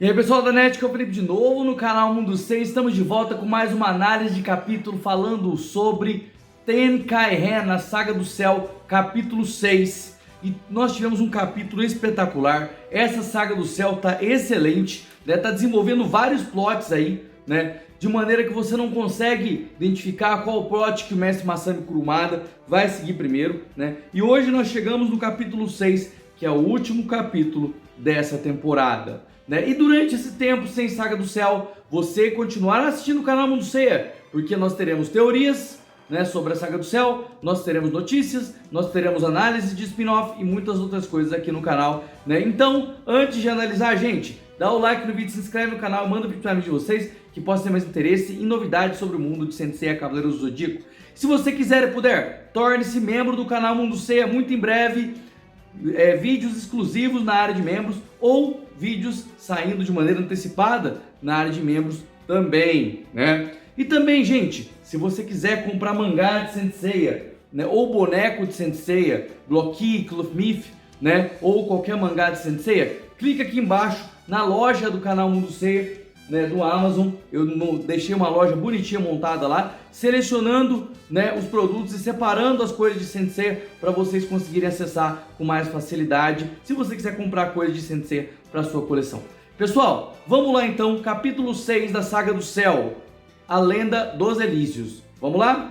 E aí pessoal da NET, que é o Felipe de novo no canal Mundo 6. Estamos de volta com mais uma análise de capítulo falando sobre Tenkairen, na Saga do Céu, capítulo 6. E nós tivemos um capítulo espetacular. Essa Saga do Céu tá excelente, né? Tá desenvolvendo vários plots aí, né? De maneira que você não consegue identificar qual plot que o Mestre Masami Kurumada vai seguir primeiro, né? E hoje nós chegamos no capítulo 6, que é o último capítulo dessa temporada, né? E durante esse tempo sem Saga do Céu, você continuará assistindo o canal Mundo Ceia, porque nós teremos teorias, né, sobre a Saga do Céu, nós teremos notícias, nós teremos análise de spin-off e muitas outras coisas aqui no canal, né? Então, antes de analisar, gente, dá o like no vídeo, se inscreve no canal, manda para os de vocês que possam ter mais interesse em novidades sobre o mundo de Senseiya Cavaleiros do Zodíaco. Se você quiser e puder, torne-se membro do canal Mundo Ceia muito em breve. Vídeos exclusivos na área de membros ou vídeos saindo de maneira antecipada na área de membros também, né? E também, gente, se você quiser comprar mangá de Senseiya, né, ou boneco de Senseiya, Blocky, Clothmith, né, ou qualquer mangá de Senseiya, clica aqui embaixo na loja do canal Mundo Ceia, né, do Amazon. Eu deixei uma loja bonitinha montada lá, selecionando, né, os produtos e separando as coisas de Senseiya para vocês conseguirem acessar com mais facilidade, se você quiser comprar coisas de Senseiya para sua coleção. Pessoal, vamos lá então, capítulo 6 da Saga do Céu, a Lenda dos Elísios. Vamos lá?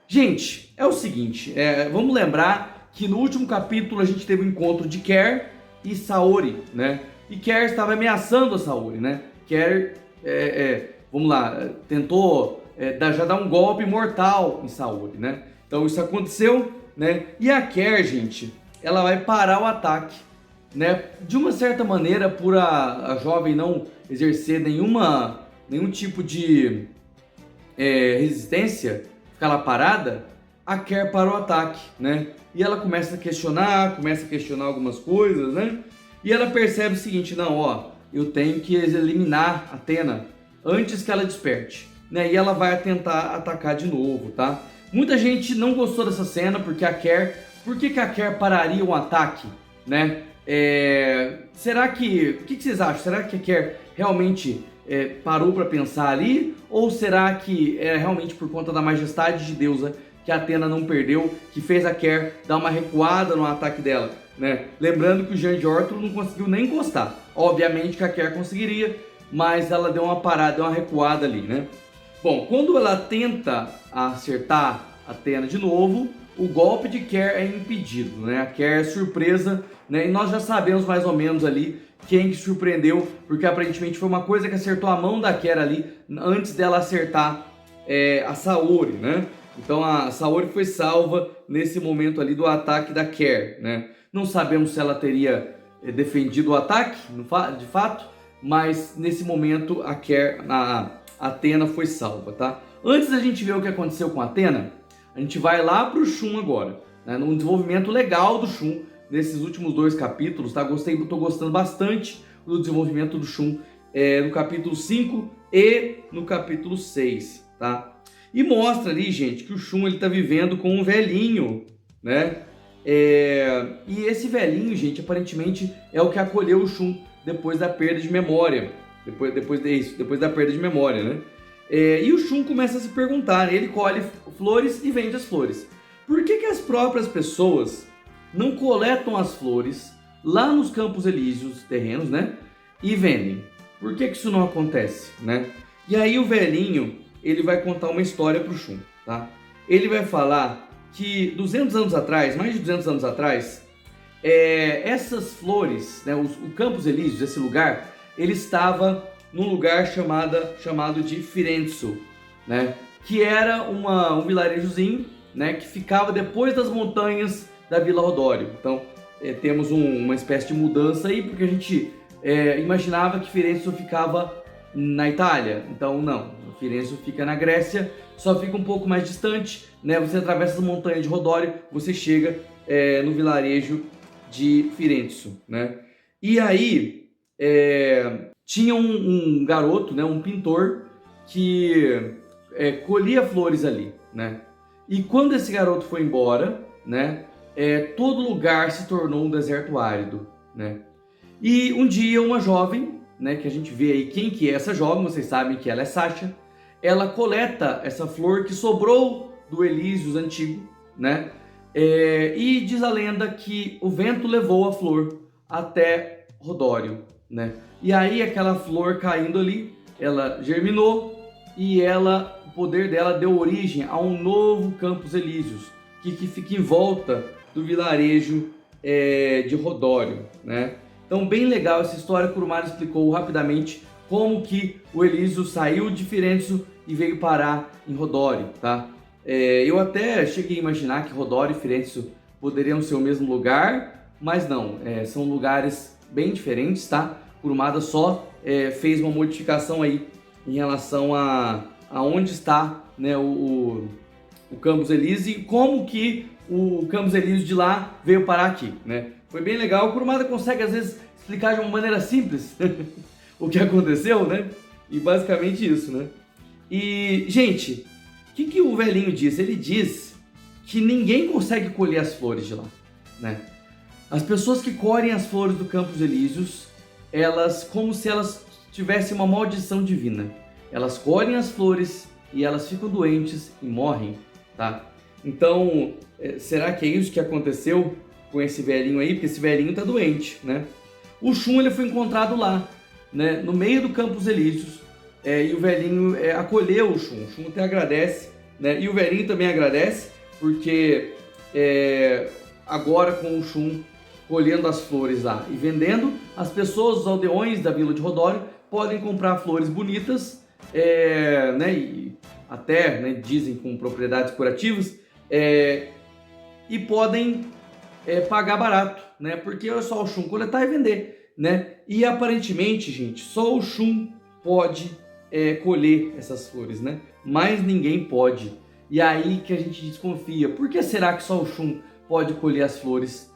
Gente, é o seguinte, vamos lembrar que no último capítulo a gente teve o encontro de Care e Saori, né? E Care estava ameaçando a Saori, né? Care, vamos lá, tentou já dar um golpe mortal em Saori, né? Então isso aconteceu, né? E a Care, gente, ela vai parar o ataque, né? De uma certa maneira, por a jovem não exercer nenhum tipo de resistência, ficar lá parada, a Care para o ataque, né? E ela começa a questionar algumas coisas, né? E ela percebe o seguinte, não, ó, eu tenho que eliminar a Athena antes que ela desperte, né? E ela vai tentar atacar de novo, tá? Muita gente não gostou dessa cena, porque por que a Care pararia um ataque, né? Será que, o que vocês acham? Será que a Care realmente parou para pensar ali? Ou será que é realmente por conta da majestade de deusa que a Athena não perdeu, que fez a Care dar uma recuada no ataque dela, né? Lembrando que o Jean de Ortho não conseguiu nem encostar. Obviamente que a Care conseguiria, mas ela deu uma parada, deu uma recuada ali, né? Bom, quando ela tenta acertar a Athena de novo, o golpe de Care é impedido, né? A Care é surpresa, né? E nós já sabemos mais ou menos ali quem que surpreendeu, porque aparentemente foi uma coisa que acertou a mão da Care ali antes dela acertar a Saori, né? Então a Saori foi salva nesse momento ali do ataque da Care, né? Não sabemos se ela teria defendido o ataque, de fato, mas nesse momento a Athena foi salva, tá? Antes da gente ver o que aconteceu com a Athena, a gente vai lá pro Shun agora, né? Num desenvolvimento legal do Shun nesses últimos 2 capítulos, tá? Tô gostando bastante do desenvolvimento do Shun no capítulo 5 e no capítulo 6, tá? E mostra ali, gente, que o Shun ele tá vivendo com um velhinho, né? E esse velhinho, gente, aparentemente é o que acolheu o Shun depois da perda de memória. Depois da perda de memória, né? E o Shun começa a se perguntar, ele colhe flores e vende as flores. Por que as próprias pessoas não coletam as flores lá nos Campos Elíseos, terrenos, né? E vendem? Por que isso não acontece, né? E aí o velhinho, ele vai contar uma história pro Shun, tá? Ele vai falar que 200 anos atrás, mais de 200 anos atrás, essas flores, né, o Campos Elíseos, esse lugar, ele estava num lugar chamado de Firenze, né? Que era um vilarejozinho, né, que ficava depois das montanhas da Vila Rodório. Então, temos uma espécie de mudança aí, porque a gente imaginava que Firenze ficava na Itália. Então, não. Firenze fica na Grécia, só fica um pouco mais distante, né? Você atravessa as montanhas de Rodório, você chega no vilarejo de Firenze, né? E aí, tinha um garoto, né, um pintor, que colhia flores ali, né? E quando esse garoto foi embora, né, todo lugar se tornou um deserto árido, né? E um dia uma jovem, né, que a gente vê aí quem que é essa jovem, vocês sabem que ela é Sasha, ela coleta essa flor que sobrou do Elísios antigo, né? E diz a lenda que o vento levou a flor até Rodório, né? E aí aquela flor caindo ali, ela germinou e o poder dela deu origem a um novo Campos Elíseos, que fica em volta do vilarejo de Rodório, né? Então, bem legal essa história. Kurumada explicou rapidamente como que o Elísio saiu de Firenze e veio parar em Rodório, tá? Eu até cheguei a imaginar que Rodório e Firenze poderiam ser o mesmo lugar, mas não, são lugares bem diferentes, tá? Kurumada só fez uma modificação aí em relação a onde está, né, o Campos Elísio e como que o Campos Elísio de lá veio parar aqui, né? Foi bem legal. O Kurumada consegue às vezes explicar de uma maneira simples o que aconteceu, né? E basicamente isso, né? E, gente, o que o velhinho diz? Ele diz que ninguém consegue colher as flores de lá, né? As pessoas que colhem as flores do Campos Elíseos, elas, como se elas tivessem uma maldição divina. Elas colhem as flores e elas ficam doentes e morrem, tá? Então, será que é isso que aconteceu com esse velhinho aí? Porque esse velhinho tá doente, né? O Shun, ele foi encontrado lá, né, no meio do Campos Elíseos, e o velhinho acolheu o Shun. O Shun até agradece, né? E o velhinho também agradece, porque agora com o Shun colhendo as flores lá e vendendo, as pessoas, os aldeões da vila de Rodório, podem comprar flores bonitas, né, e até, né, dizem com propriedades curativas, e podem pagar barato, né, porque é só o Shun coletar e vender, né, e aparentemente, gente, só o Shun pode colher essas flores, né, mas ninguém pode. E aí que a gente desconfia, por que será que só o Shun pode colher as flores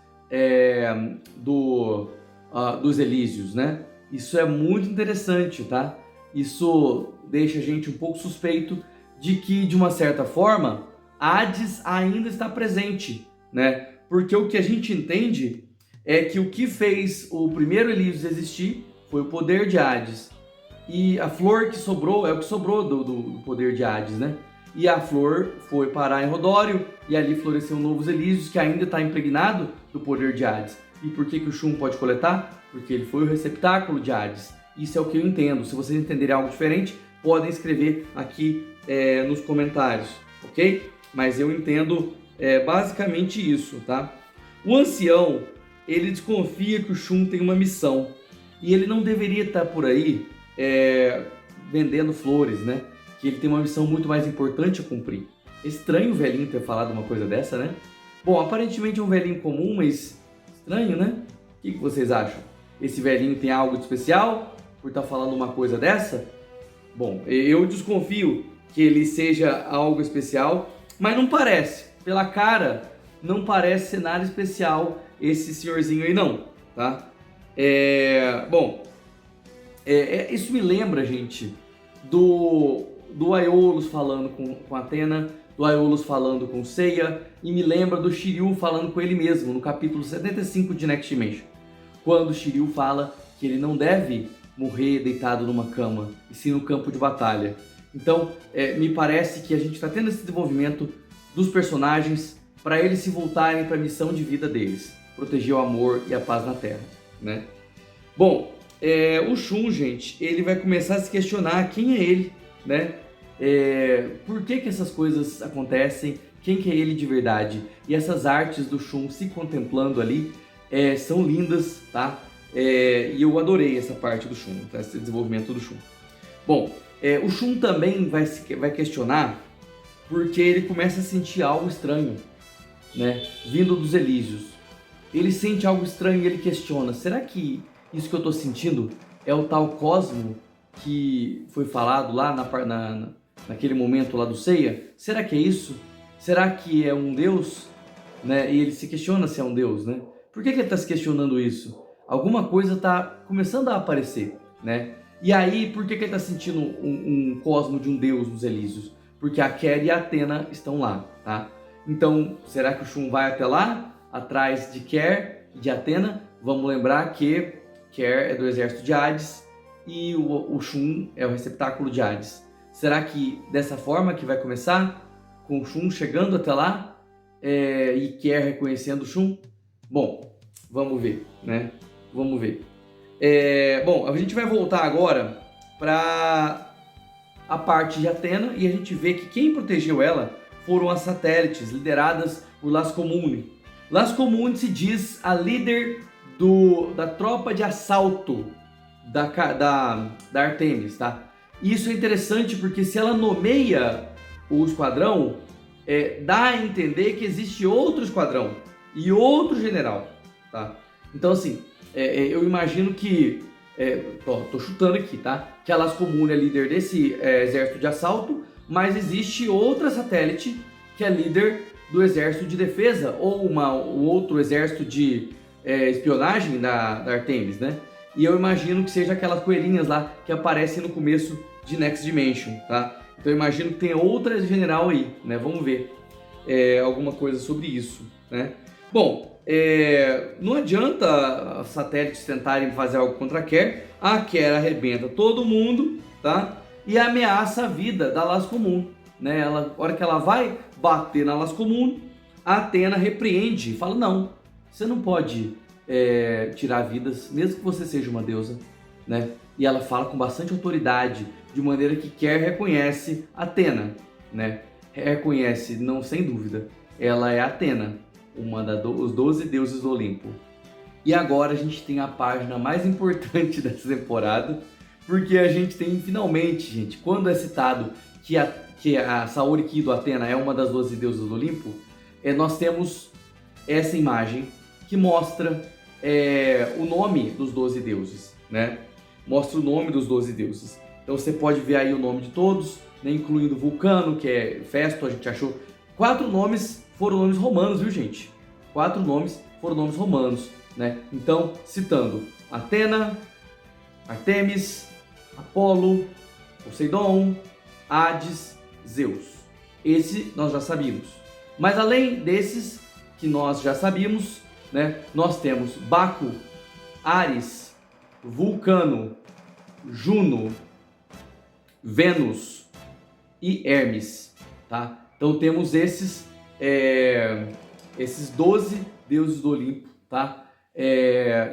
dos Elísios, né? Isso é muito interessante, tá? Isso deixa a gente um pouco suspeito de que, de uma certa forma, Hades ainda está presente, né? Porque o que a gente entende é que o que fez o primeiro Elísios existir foi o poder de Hades. E a flor que sobrou é o que sobrou do poder de Hades, né? E a flor foi parar em Rodório e ali floresceu novos Elísios que ainda está impregnado do poder de Hades. E por que o Shun pode coletar? Porque ele foi o receptáculo de Hades. Isso é o que eu entendo. Se vocês entenderem algo diferente, podem escrever aqui nos comentários, ok? Mas eu entendo basicamente isso, tá? O ancião, ele desconfia que o Shun tem uma missão e ele não deveria estar por aí vendendo flores, né? Que ele tem uma missão muito mais importante a cumprir. Estranho o velhinho ter falado uma coisa dessa, né? Bom, aparentemente é um velhinho comum, mas estranho, né? O que vocês acham? Esse velhinho tem algo de especial por estar falando uma coisa dessa? Bom, eu desconfio que ele seja algo especial, mas não parece. Pela cara, não parece ser nada especial esse senhorzinho aí não, tá? Bom, isso me lembra, gente, do Aiolos falando com Athena, do Aiolos falando com Seiya, e me lembra do Shiryu falando com ele mesmo, no capítulo 75 de Next Dimension, quando o Shiryu fala que ele não deve morrer deitado numa cama, e sim no campo de batalha. Então, me parece que a gente está tendo esse desenvolvimento dos personagens para eles se voltarem para a missão de vida deles, proteger o amor e a paz na Terra, né? Bom, o Shun, gente, ele vai começar a se questionar quem é ele, né? Por que essas coisas acontecem? Quem que é ele de verdade? E essas artes do Shun se contemplando ali são lindas, tá? E eu adorei essa parte do Shun, tá? Esse desenvolvimento do Shun. Bom, o Shun também vai questionar porque ele começa a sentir algo estranho, né? Vindo dos Elísios. Ele sente algo estranho e ele questiona, será que isso que eu estou sentindo é o tal Cosmo que foi falado lá naquele momento lá do Seiya? Será que é isso? Será que é um deus? Né? E ele se questiona se é um deus, né? Por que ele está se questionando isso? Alguma coisa está começando a aparecer, né? E aí, por que ele está sentindo um cosmo de um deus dos Elísios? Porque a Keri e a Athena estão lá, tá? Então, será que o Shun vai até lá? atrás de Ker e de Atena. Vamos lembrar que Ker é do exército de Hades e o Shun é o receptáculo de Hades. Será que dessa forma que vai começar? Com o Shun chegando até lá e Ker reconhecendo o Shun? Bom, vamos ver, né? Vamos ver. Bom, a gente vai voltar agora para a parte de Atena e a gente vê que quem protegeu ela foram as satélites lideradas por Las Commune. Las Commune se diz a líder da tropa de assalto da Artemis, tá? E isso é interessante porque se ela nomeia o esquadrão, dá a entender que existe outro esquadrão e outro general, tá? Então assim, eu imagino que, tô chutando aqui, tá? Que a Las Commune é líder desse exército de assalto, mas existe outra satélite que é líder do exército de defesa ou um outro exército de espionagem da Artemis, né? E eu imagino que seja aquelas coelhinhas lá que aparecem no começo de Next Dimension, tá? Então eu imagino que tem outra general aí, né? Vamos ver alguma coisa sobre isso, né? Bom, não adianta os satélites tentarem fazer algo contra a Ker arrebenta todo mundo, tá? E ameaça a vida da Las Commune, né? A hora que ela vai bater na Las Commune, a Atena repreende e fala, não, você não pode tirar vidas, mesmo que você seja uma deusa, né? E ela fala com bastante autoridade, de maneira que Ker reconhece Atena, né? Reconhece, não sem dúvida, ela é Atena, uma dos 12 deuses do Olimpo. E agora a gente tem a página mais importante dessa temporada, porque a gente tem finalmente, gente, quando é citado que a Saori Kido Atena é uma das 12 deusas do Olimpo, nós temos essa imagem que mostra o nome dos 12 deuses, né? Mostra o nome dos 12 deuses. Então você pode ver aí o nome de todos, né? Incluindo Vulcano, que é Festo, a gente achou. 4 nomes foram nomes romanos, viu, gente? 4 nomes foram nomes romanos, né? Então, citando Atena, Artemis, Apolo, Poseidon, Hades, Zeus. Esse nós já sabíamos. Mas além desses que nós já sabíamos, né, nós temos Baco, Ares, Vulcano, Juno, Vênus e Hermes, tá? Então temos esses 12 deuses do Olimpo, tá?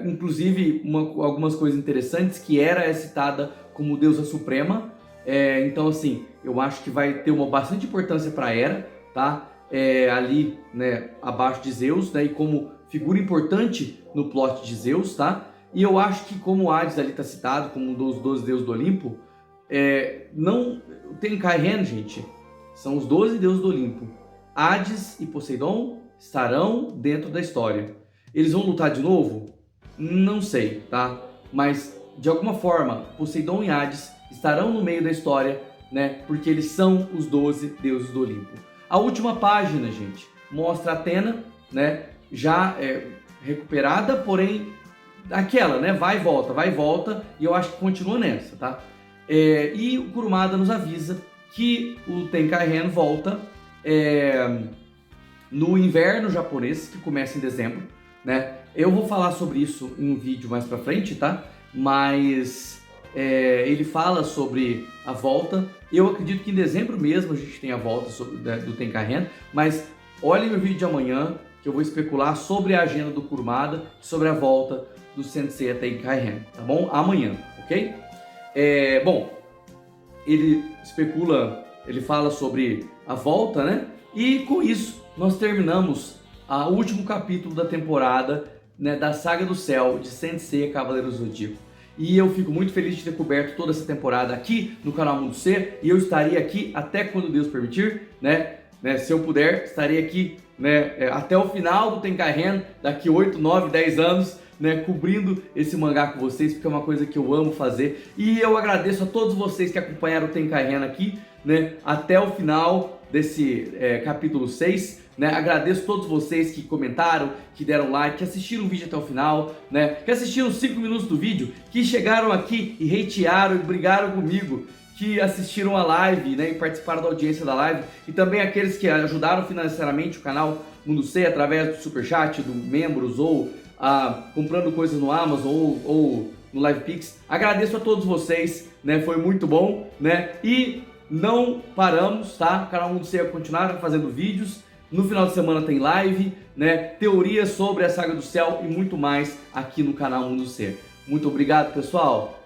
Inclusive algumas coisas interessantes, que Hera é citada como deusa suprema, então assim, eu acho que vai ter uma bastante importância para Hera, tá? Ali, né, abaixo de Zeus, né, e como figura importante no plot de Zeus, tá? E eu acho que como Hades ali está citado como um dos 12 deuses do Olimpo, não tem Kai-Ren, gente, são os 12 deuses do Olimpo. Hades e Poseidon estarão dentro da história. Eles vão lutar de novo? Não sei, tá? Mas de alguma forma, Poseidon e Hades estarão no meio da história, né? Porque eles são os 12 deuses do Olimpo. A última página, gente, mostra Atena, né? Já recuperada, porém aquela, né? Vai e volta, e eu acho que continua nessa, tá? E o Kurumada nos avisa que o Tenkairen volta no inverno japonês, que começa em dezembro, né? Eu vou falar sobre isso em um vídeo mais pra frente, tá? Mas ele fala sobre a volta. Eu acredito que em dezembro mesmo a gente tem a volta do Tenkairen, mas olhem o vídeo de amanhã, que eu vou especular sobre a agenda do Kurumada, sobre a volta do Sensei Tenkairen, tá bom? Amanhã, ok? Bom, ele especula, ele fala sobre a volta, né? E com isso nós terminamos o último capítulo da temporada, né, da Saga do Céu de Sensei Cavaleiro do Zodíaco. E eu fico muito feliz de ter coberto toda essa temporada aqui no canal Mundo C, e eu estaria aqui até quando Deus permitir, né? Se eu puder, estarei aqui, né, até o final do Tenkairen, daqui 8, 9, 10 anos, né, cobrindo esse mangá com vocês, porque é uma coisa que eu amo fazer. E eu agradeço a todos vocês que acompanharam o Tenkairen aqui, né, até o final desse capítulo 6. Né? Agradeço a todos vocês que comentaram, que deram like, que assistiram o vídeo até o final, né? Que assistiram 5 minutos do vídeo, que chegaram aqui e hatearam e brigaram comigo, que assistiram a live, né, e participaram da audiência da live, e também aqueles que ajudaram financeiramente o canal Mundo C através do Superchat, do membros, ou comprando coisas no Amazon ou no LivePix. Agradeço a todos vocês, né, foi muito bom, né, e não paramos, tá? O canal Mundo C vai continuar fazendo vídeos. No final de semana tem live, né, teorias sobre a Saga do Céu e muito mais aqui no canal Mundo C. Muito obrigado, pessoal!